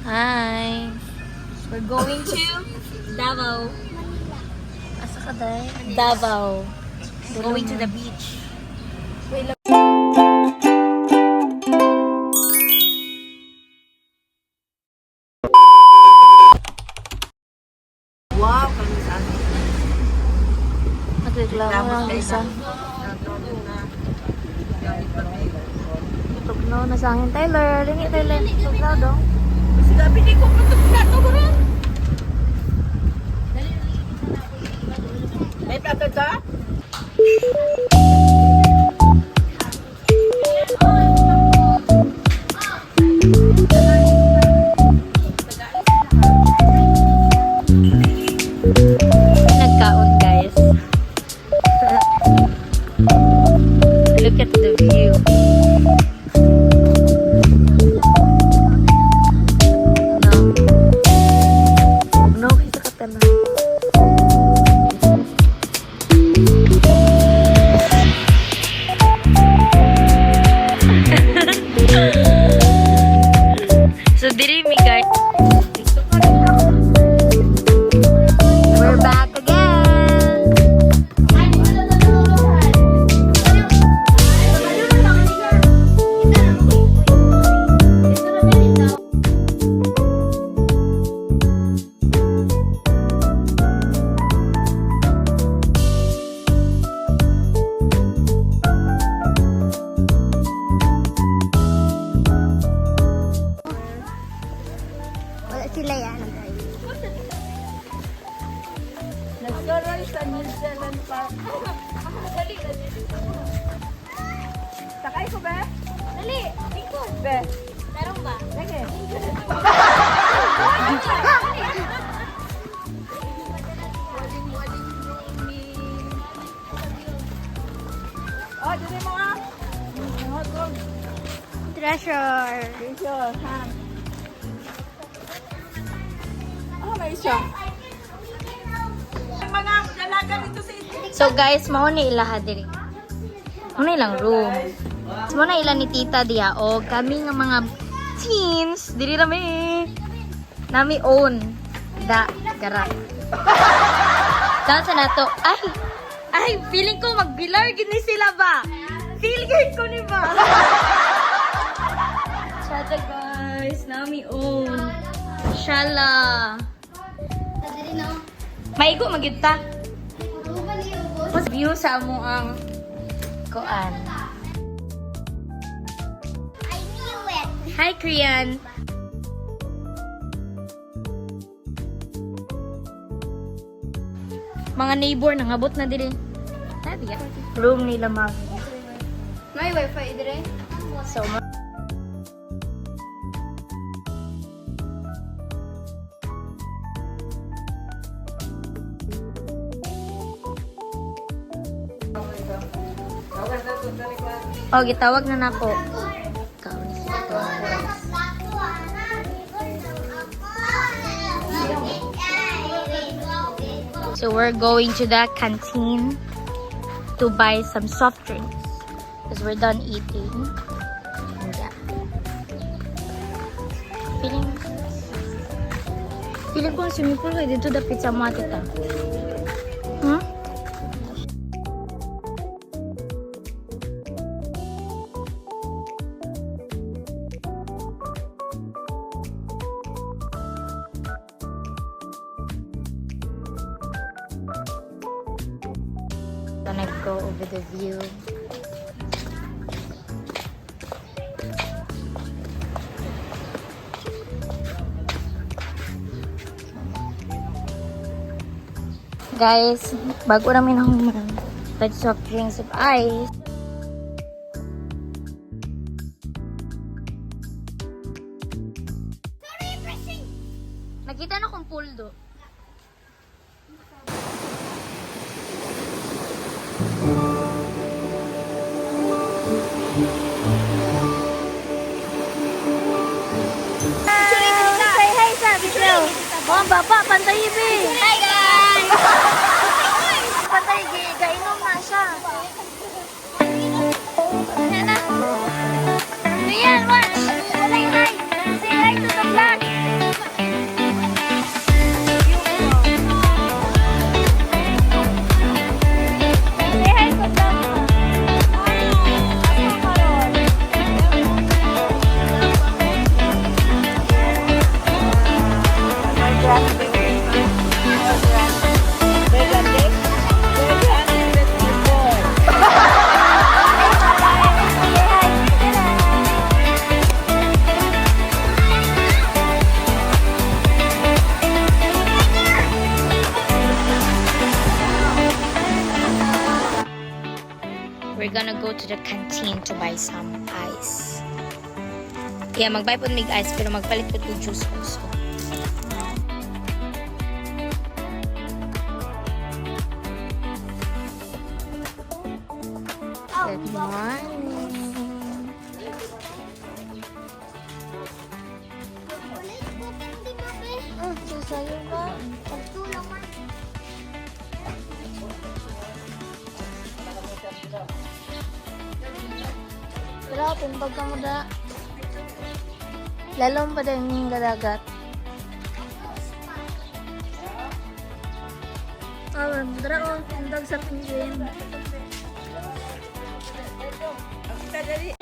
Hi. We're going to Davao. Asa ka day? Davao. Going to the beach. Wow, kami sa atin. Nagreklamo lang isa. Tugnaw na sa akin, Tyler. Lingi, Tyler. Tugnaw dong. Sabi di ko plato ko rin. May plato ka? Nagkaon, guys. Look at the view. No, kita ka tala. So, diri mi guys. We're back again. Wala sila yan. Nagkaroon sa New Zealand Park. Dali. Sakay ko ba? Dali, ikot. Be. Tarong ba? Sige. Oh, dali mo nga. Hot dog. Treasure. Sure, ha. Oh, may isa. Ang mga dalaga dito sa So guys, mao ni ilaha diri. Mao ilang room. So, mao na ila ni tita diha o kami nga mga teens diri rami. Nami own da gara. Daw sa nato. Ay, feeling ko magbilar gid ni sila ba? Feel good ko ni ba? Shada guys, nami own. Shala. Dali na. Maigo magyud ta. Ruban niyo, boss. Mas view sa amo ang kuan. I knew it. Hi, Korean. Mga neighbor nangabot na diri. Sabi ya. Room nila mag. May wifi dire. So, oh, gitawag na nako. Ikaw ni sila. So we're going to the canteen to buy some soft drinks because we're done eating. And yeah. Feeling ko ang swimming pool kayo dito dapit sa mga tita. Hmm? Gonna go over the view. Guys, bago namin ang like soft drinks of ice. Nakita na kong puldo. Say hi sa video. Mga baba, pantay ibi. Hi guys. Pantay, gainom na siya. Ano na? Rian, watch. Say hi. Say hi to the vlog. We're gonna go to the canteen to buy some ice. Yeah, mag-buy po mig ice pero magpalit po ng juice also. Good morning. Sasayo ba? Pero timbag ka mo da. Lalong pa din yung gadagat. Oh, dara o. Timbag sa pinguin. Kita jadi.